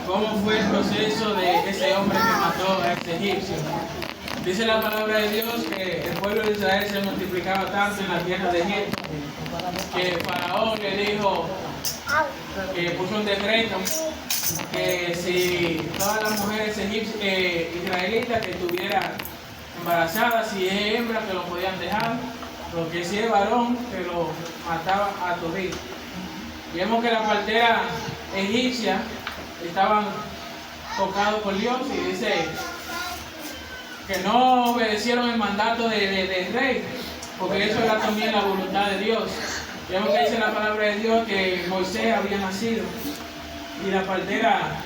cómo fue el proceso de ese hombre que mató a este egipcio. Dice la palabra de Dios que el pueblo de Israel se multiplicaba tanto en la tierra de Egipto que Faraón le dijo, que puso un decreto, que si todas las mujeres israelitas que estuvieran embarazadas, si es hembra, que lo podían dejar, porque si es varón, que lo mataba a todito. Vemos que la partera egipcia estaban tocados por Dios y dice que no obedecieron el mandato del rey, porque eso era también la voluntad de Dios. Vemos que dice la palabra de Dios que Moisés había nacido y la partera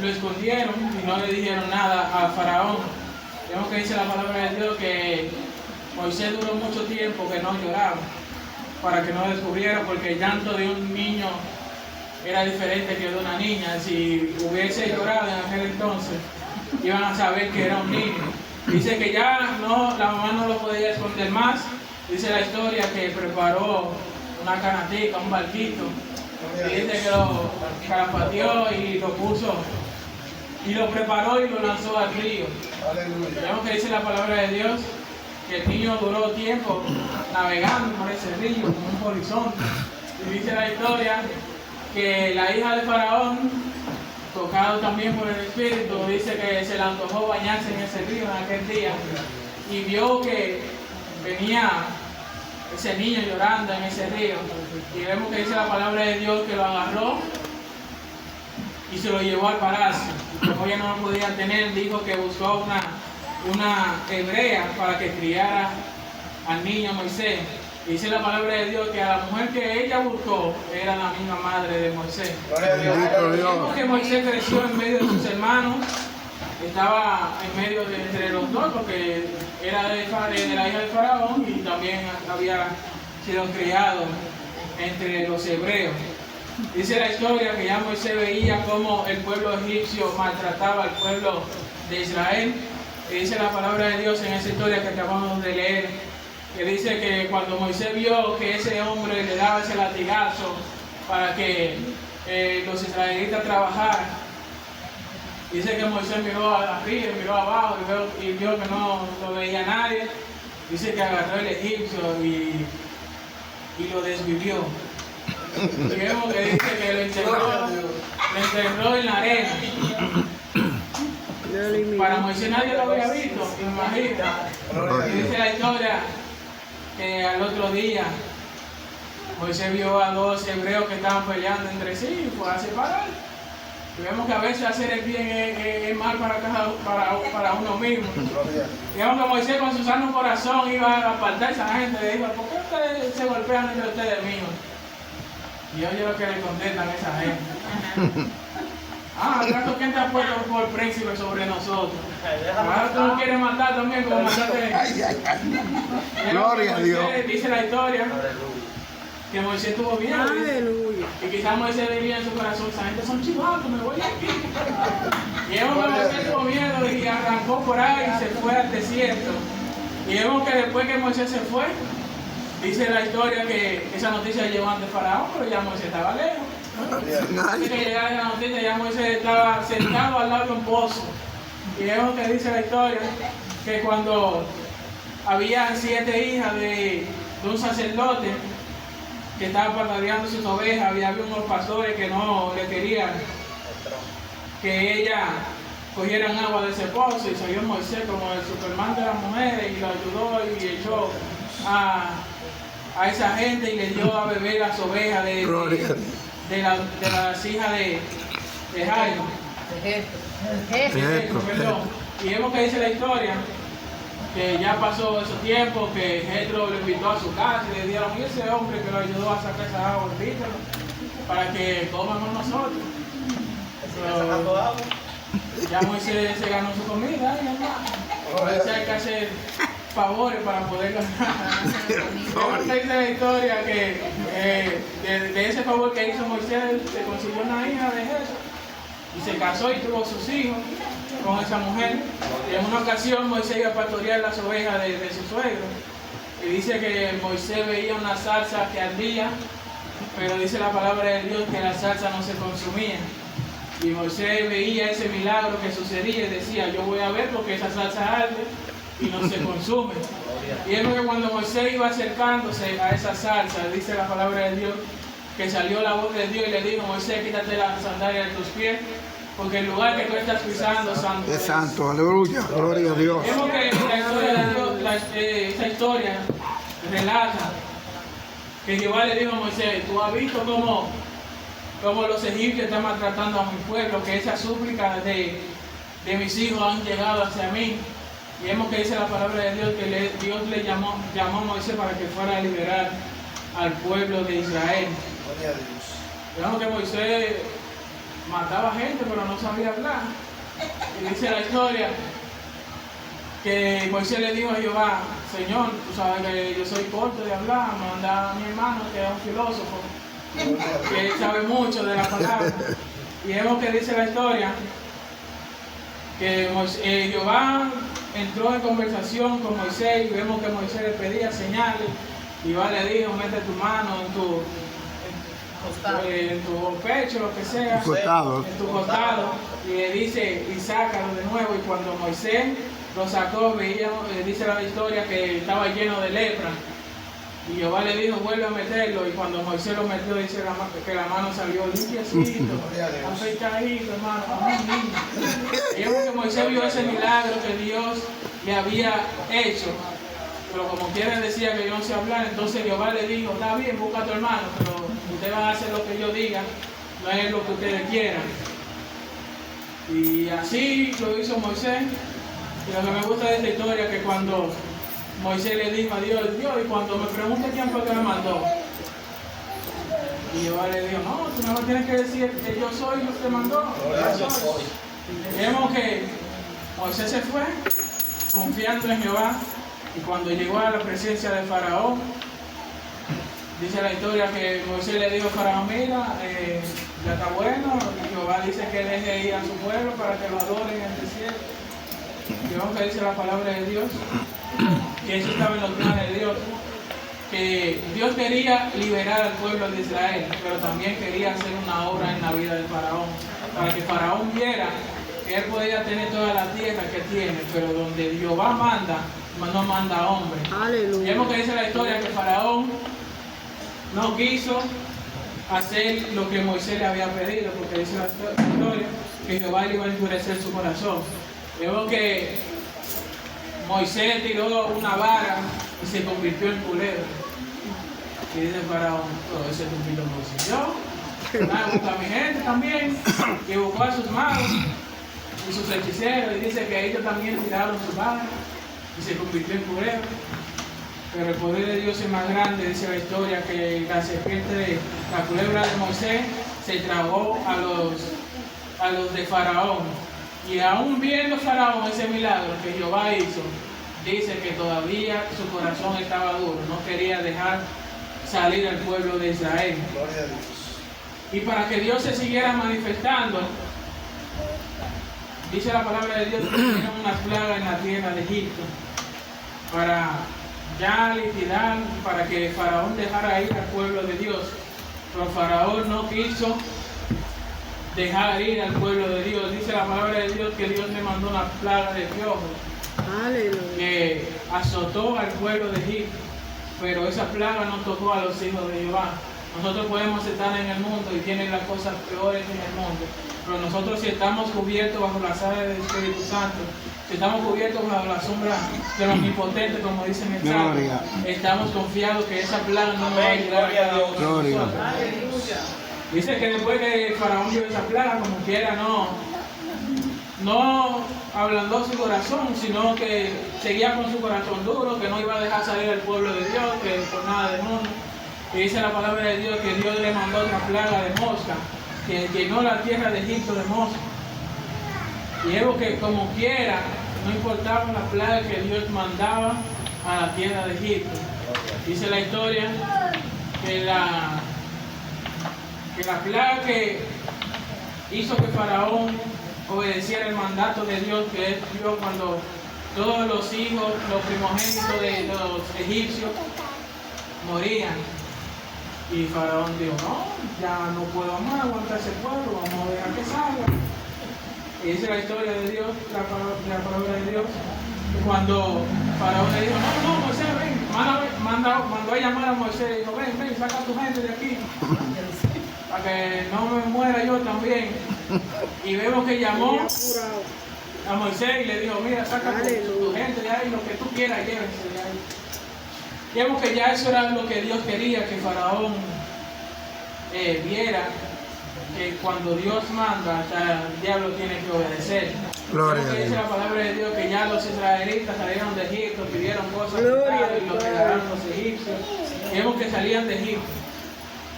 lo escondieron y no le dijeron nada a Faraón. Vemos que dice la palabra de Dios que Moisés duró mucho tiempo que no lloraba para que no descubriera, porque el llanto de un niño era diferente que de una niña. Si hubiese llorado en aquel entonces, iban a saber que era un niño. Dice que ya no, la mamá no lo podía esconder más. Dice la historia que preparó una canatica, un barquito, y dice que lo carapateó y lo puso, y lo preparó y lo lanzó al río. Vemos que dice la palabra de Dios que el niño duró tiempo navegando por ese río, como un horizonte. Y dice la historia que la hija de Faraón, tocado también por el Espíritu, dice que se le antojó bañarse en ese río en aquel día y vio que venía ese niño llorando en ese río. Y vemos que dice la palabra de Dios que lo agarró y se lo llevó al palacio. Como ella no lo podía tener, dijo que buscó una hebrea para que criara al niño Moisés. Y dice la palabra de Dios que a la mujer que ella buscó era la misma madre de Moisés. Vemos que Moisés creció en medio de sus hermanos, estaba en medio de entre los dos, porque era de la hija de Faraón y también había sido criado entre los hebreos. Dice la historia que ya Moisés veía cómo el pueblo egipcio maltrataba al pueblo de Israel. Y dice la palabra de Dios en esa historia que acabamos de leer, que dice que cuando Moisés vio que ese hombre le daba ese latigazo para que los israelitas trabajaran, dice que Moisés miró arriba, miró abajo y vio que no lo veía nadie. Dice que agarró el egipcio y lo desvivió. Y vemos que dice que lo enterró en la arena. Para Moisés nadie lo había visto, imagina. Y dice la historia que al otro día Moisés vio a dos hebreos que estaban peleando entre sí y fue a separar. Y vemos que a veces hacer el bien es mal para uno mismo. Y vemos que Moisés con su sano corazón iba a apartar a esa gente y dijo, ¿por qué ustedes se golpean entre ustedes mismos? Y oye lo que le contestan a esa gente. ¿Acaso quién te ha puesto por príncipe sobre nosotros? Ahora tú no quieres matar también como mataste. Gloria a Dios. Dice la historia que Moisés tuvo miedo. Aleluya. Y quizás Moisés diría en su corazón, esa gente son chivatos, me voy de aquí. Y vemos que Moisés tuvo miedo y arrancó por ahí y se fue al desierto. Y vemos que después que Moisés se fue, dice la historia que esa noticia llegó ante Faraón, pero ya Moisés estaba lejos. Antes que llegara esa noticia, ya Moisés estaba sentado al lado de un pozo. Y vemos que dice la historia que cuando había 7 hijas de un sacerdote que estaba pastoreando sus ovejas, había unos pastores que no le querían que ella cogieran agua de ese pozo, y salió Moisés como el Superman de las mujeres y lo ayudó y echó a esa gente y le dio a beber las ovejas de las hijas de Jairo. Perdón. Y vemos que dice la historia que ya pasó esos tiempos, que Jetro lo invitó a su casa y le dieron, y ese hombre que lo ayudó a sacar esa agua, invítalo para que coman con nosotros. Ya Moisés se ganó su comida, a veces hay que hacer favores para poder ganar. Dice la historia que de ese favor que hizo Moisés, se consiguió una hija de Jesús y se casó y tuvo sus hijos con esa mujer. Y en una ocasión Moisés iba a pastorear las ovejas de su suegro, y dice que Moisés veía una zarza que ardía, pero dice la palabra de Dios que la salsa no se consumía. Y Moisés veía ese milagro que sucedía y decía, yo voy a ver porque esa salsa arde y no se consume. Y es que cuando Moisés iba acercándose a esa salsa, dice la palabra de Dios, que salió la voz de Dios y le dijo, Moisés, quítate las sandalias de tus pies, porque el lugar que tú estás pisando santo Es santo, aleluya, gloria a Dios. Vemos que la historia de Dios, esta historia relata que Jehová le dijo a Moisés, tú has visto cómo los egipcios están maltratando a mi pueblo, que esas súplicas de mis hijos han llegado hacia mí. Y vemos que dice la palabra de Dios que Dios le llamó a Moisés para que fuera a liberar al pueblo de Israel. Gloria a Dios. Vemos que Moisés mataba gente pero no sabía hablar. Y dice la historia que Moisés le dijo a Jehová, Señor, tú sabes que yo soy corto de hablar, manda a mi hermano que es un filósofo, que sabe mucho de la palabra. Y vemos que dice la historia que Jehová entró en conversación con Moisés y vemos que Moisés le pedía señales. Y Jehová le dijo, mete tu mano en tu pecho, lo que sea, en tu costado, y le dice, y sácalo de nuevo. Y cuando Moisés lo sacó, dice la historia que estaba lleno de lepra. Y Jehová le dijo, vuelve a meterlo. Y cuando Moisés lo metió, dice que la mano salió limpiecito, afeitadito, hermano. Y vemos que Moisés vio ese milagro que Dios le había hecho. Pero como quiera decía que yo no sé hablar, entonces Jehová le dijo, está bien, busca a tu hermano, pero ustedes van a hacer lo que yo diga, no es lo que ustedes quieran. Y así lo hizo Moisés. Y lo que me gusta de esta historia es que cuando Moisés le dijo a Dios, y cuando me pregunte quién fue que me mandó, y Jehová le dijo, no, tú no me tienes que decir que yo soy lo que te mandó. Y vemos que Moisés se fue confiando en Jehová. Y cuando llegó a la presencia de Faraón, dice la historia que Moisés le dijo a Faraón, mira, ya está bueno, y Jehová dice que deje ir a su pueblo para que lo adoren en el desierto. Y vemos que dice la palabra de Dios, que eso estaba en los planes de Dios, que Dios quería liberar al pueblo de Israel, pero también quería hacer una obra en la vida de Faraón, para que Faraón viera que él podía tener toda la tierra que tiene, pero donde Jehová manda, no manda hombre. Aleluya. Y vemos que dice la historia que Faraón no quiso hacer lo que Moisés le había pedido, porque dice la historia que Jehová le iba a endurecer su corazón. Vemos que Moisés tiró una vara y se convirtió en culebra. Y dice Faraón, todo ese tupito no soy yo. Busca a mi gente también. Y buscó a sus magos y sus hechiceros. Y dice que ellos también tiraron su vara y se convirtió en culebra. Pero el poder de Dios es más grande, dice la historia, que la serpiente, la culebra de Moisés, se tragó a los de Faraón. Y aún viendo Faraón ese milagro que Jehová hizo, dice que todavía su corazón estaba duro, no quería dejar salir al pueblo de Israel. Gloria a Dios. Y para que Dios se siguiera manifestando, dice la palabra de Dios que vinieron unas plagas en la tierra de Egipto para ya liquidar, para que Faraón dejara ir al pueblo de Dios. Pero Faraón no quiso dejar ir al pueblo de Dios. Dice la palabra de Dios que Dios le mandó una plaga de piojos que azotó al pueblo de Egipto, pero esa plaga no tocó a los hijos de Jehová. Nosotros podemos estar en el mundo y tienen las cosas peores en el mundo, pero nosotros, si estamos cubiertos bajo la sala del Espíritu Santo, si estamos cubiertos bajo la sombra del Omnipotente, como dice en el Salmo, estamos confiados que esa plaga no nos va a llegar a cada uno de nosotros. Dice que después que Faraón vio esa plaga, como quiera, no ablandó su corazón, sino que seguía con su corazón duro, que no iba a dejar salir al pueblo de Dios, que por nada del mundo. Y dice la palabra de Dios que Dios le mandó otra plaga de mosca, que llenó la tierra de Egipto de mosca. Y vemos que como quiera, no importaba la plaga que Dios mandaba a la tierra de Egipto. Dice la historia que la plaga que hizo que Faraón obedeciera el mandato de Dios, que es Dios, cuando todos los hijos, los primogénitos de los egipcios morían. Y Faraón dijo, no, ya no puedo más aguantar ese pueblo, vamos a dejar que salga. Y dice la historia de Dios, la palabra de Dios, que cuando Faraón le dijo, no, Moisés, ven, mandó a llamar a Moisés y dijo, ven, saca a tu gente de aquí, para que no me muera yo también. Y vemos que llamó a Moisés y le dijo, mira, saca tu gente de ahí, lo que tú quieras, llévense de ahí. Vemos que ya eso era lo que Dios quería, que Faraón viera que cuando Dios manda, hasta el diablo tiene que obedecer. Gloria Vemos que a dice Dios. la palabra de Dios que ya los israelitas salieron de Egipto, pidieron cosas y lo que darán los egipcios. Vemos que salían de Egipto.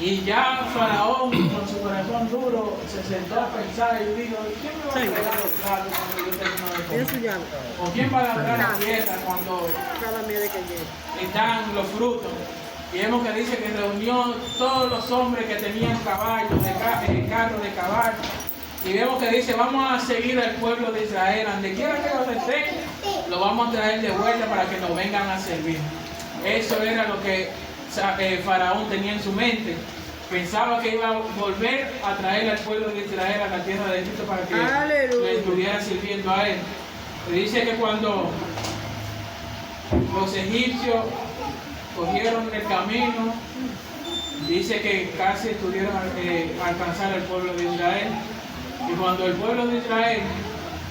Y ya Faraón, con su corazón duro, se sentó a pensar y dijo, ¿quién me va a entregar los platos cuando yo termino de comer? ¿O quién va a labrar la tierra cuando están los frutos? Y vemos que dice que reunió todos los hombres que tenían caballos, carros de caballo. Y vemos que dice, vamos a seguir al pueblo de Israel, donde quiera que ellos estén, lo vamos a traer de vuelta para que nos vengan a servir. Eso era lo que Faraón tenía en su mente. Pensaba que iba a volver a traer al pueblo de Israel a la tierra de Egipto para que le estuviera sirviendo a él. Y dice que cuando los egipcios cogieron el camino, dice que casi estuvieron a alcanzar al pueblo de Israel. Y cuando el pueblo de Israel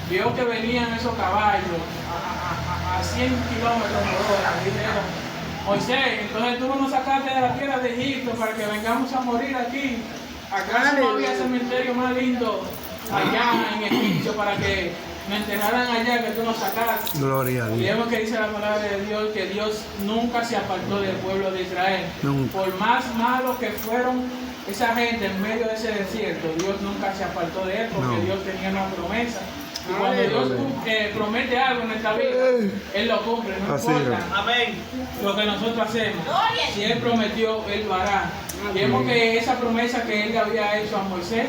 vio que venían esos caballos a 100 kilómetros por hora, dijeron, Moisés, entonces tú nos sacaste de la tierra de Egipto para que vengamos a morir aquí. ¿Acaso no había cementerio más lindo allá en Egipto para que me enterraran allá que tú nos sacaste? Gloria a Y Dios. vemos que dice la palabra de Dios que Dios nunca se apartó del pueblo de Israel. Nunca. Por más malos que fueron esa gente en medio de ese desierto, Dios nunca se apartó de él porque No. Dios tenía una promesa. Y cuando Dios promete algo en esta vida, Él lo cumple, no Así importa es. lo que nosotros hacemos. Si Él prometió, Él lo hará. Y vemos que esa promesa que Él le había hecho a Moisés,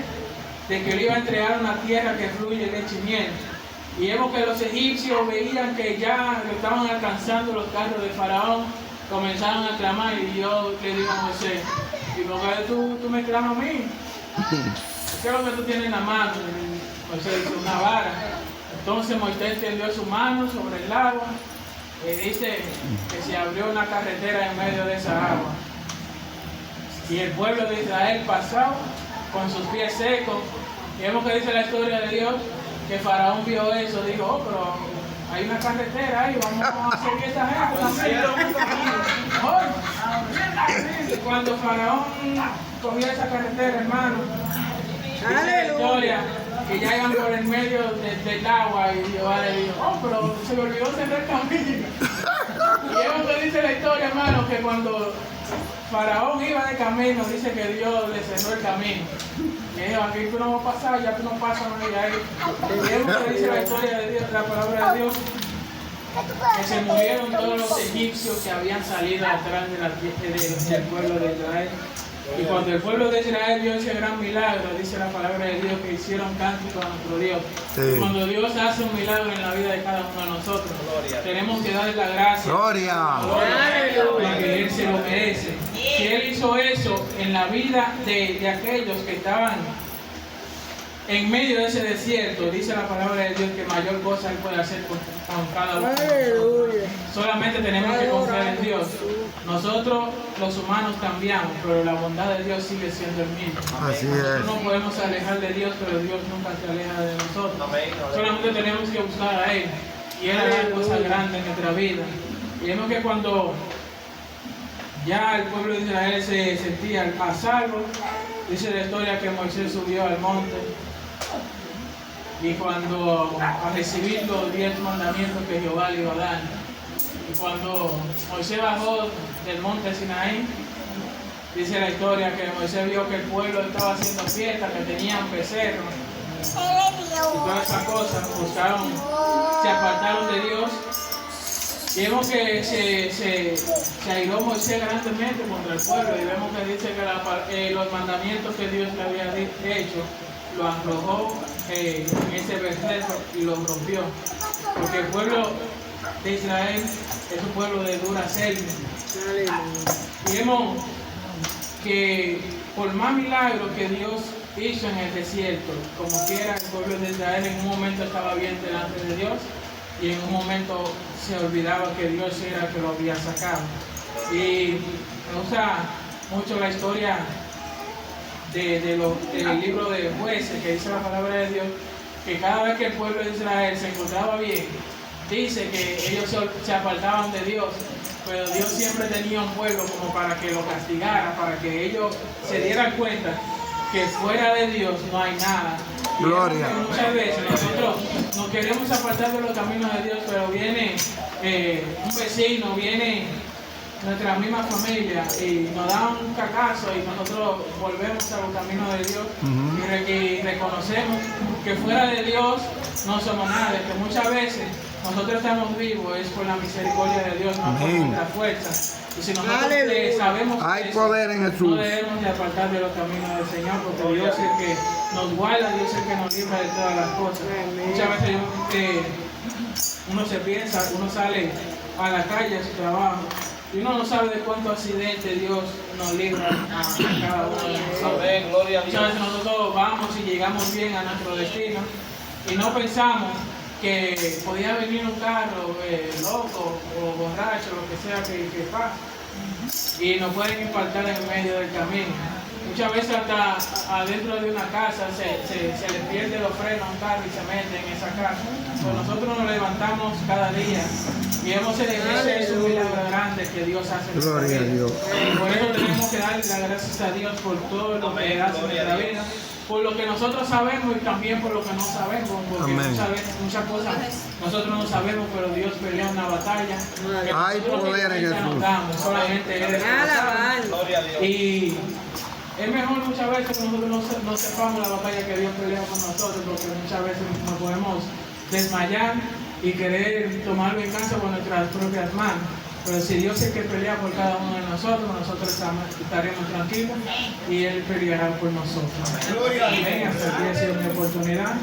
de que le iba a entregar una tierra que fluye leche y miel. Y vemos que los egipcios veían que ya lo estaban alcanzando los carros de Faraón, comenzaron a clamar y yo le digo a Moisés, ¿y por qué tú me clamas a mí? ¿Qué es lo que tú tienes en la mano? Moisés dice, una vara. Entonces Moisés extendió su mano sobre el agua y dice que se abrió una carretera en medio de esa agua. Y el pueblo de Israel pasó con sus pies secos. Y vemos que dice la historia de Dios que Faraón vio eso, dijo, oh, pero hay una carretera ahí, vamos a seguir esa gente también. Y cuando Faraón cogió esa carretera, hermano, dice la historia que ya iban por el medio del agua y Jehová le dijo, oh, pero se me olvidó cerrar el camino. Y vemos que dice la historia, hermano, que cuando Faraón iba de camino, dice que Dios le cerró el camino. Y dijo, aquí tú no vas a pasar, ya tú no pasas más de ahí. Y vemos que dice la historia de Dios, la palabra de Dios, que se murieron todos los egipcios que habían salido atrás del pueblo de Israel. Y cuando el pueblo de Israel vio ese gran milagro, dice la palabra de Dios, que hicieron cánticos a nuestro Dios. Sí. Y cuando Dios hace un milagro en la vida de cada uno de nosotros, tenemos que darle la gracia. Gloria. Porque Él se lo merece. Si Él hizo eso en la vida de aquellos que estaban en medio de ese desierto, dice la palabra de Dios que mayor cosa Él puede hacer con cada uno. Solamente tenemos que confiar en Dios. Nosotros, los humanos, cambiamos, pero la bondad de Dios sigue siendo el mismo. Así Nosotros es. no podemos alejar de Dios, pero Dios nunca se aleja de nosotros. Solamente tenemos que buscar a Él. Y Él hará cosas grandes en nuestra vida. Y vemos que cuando ya el pueblo de Israel se sentía a salvo, dice la historia que Moisés subió al monte y cuando a recibir los 10 mandamientos que Jehová le iba a dar. Y cuando Moisés bajó del monte Sinaí, dice la historia que Moisés vio que el pueblo estaba haciendo fiesta, que tenían becerros y todas esas cosas, se apartaron de Dios. Y vemos que se airó Moisés grandemente contra el pueblo y vemos que dice que los mandamientos que Dios le había hecho lo arrojó en ese becerro y lo rompió. Porque el pueblo de Israel es un pueblo de dura selva. Y vemos que por más milagros que Dios hizo en el desierto, como quiera, el pueblo de Israel en un momento estaba bien delante de Dios y en un momento se olvidaba que Dios era el que lo había sacado. Y me gusta mucho la historia del libro de Jueces, que dice la palabra de Dios, que cada vez que el pueblo de Israel se encontraba bien, dice que ellos se apartaban de Dios, pero Dios siempre tenía un pueblo como para que lo castigara, para que ellos se dieran cuenta que fuera de Dios no hay nada. Gloria. Muchas veces nosotros nos queremos apartar de los caminos de Dios, pero viene un vecino, viene nuestra misma familia y nos da un cacazo y nosotros volvemos a los caminos de Dios y reconocemos que fuera de Dios no somos nada, que muchas veces nosotros estamos vivos es por la misericordia de Dios, no por nuestra fuerza. Y si nosotros sabemos hay eso, poder en Jesús. no debemos de apartar de los caminos del Señor, porque Dios es el que nos guarda, Dios es el que nos libra de todas las cosas. Muchas veces uno se piensa, uno sale a la calle a su trabajo y uno no sabe de cuántos accidentes Dios nos libra a cada uno de nosotros. Muchas veces nosotros vamos y llegamos bien a nuestro destino y no pensamos que podía venir un carro loco o borracho, lo que sea que pase, y nos pueden impactar en medio del camino. Muchas veces hasta adentro de una casa se le pierde los frenos a un carro y se mete en esa casa. Pero nosotros nos levantamos cada día y ese es un milagro grande que Dios hace en nuestra vida. Y por eso tenemos que darle las gracias a Dios por todo lo que hace en nuestra vida, por lo que nosotros sabemos y también por lo que no sabemos, porque muchas cosas nosotros no sabemos, pero Dios pelea una batalla. Hay poder en Jesús. Solamente Él es responsable. Y es mejor muchas veces que nosotros no sepamos la batalla que Dios pelea con nosotros, porque muchas veces nos podemos desmayar y querer tomar venganza con nuestras propias manos. Pero si Dios es el que pelea por cada uno de nosotros estaremos tranquilos y Él peleará por nosotros. Amén. Hasta aquí ha sido mi oportunidad.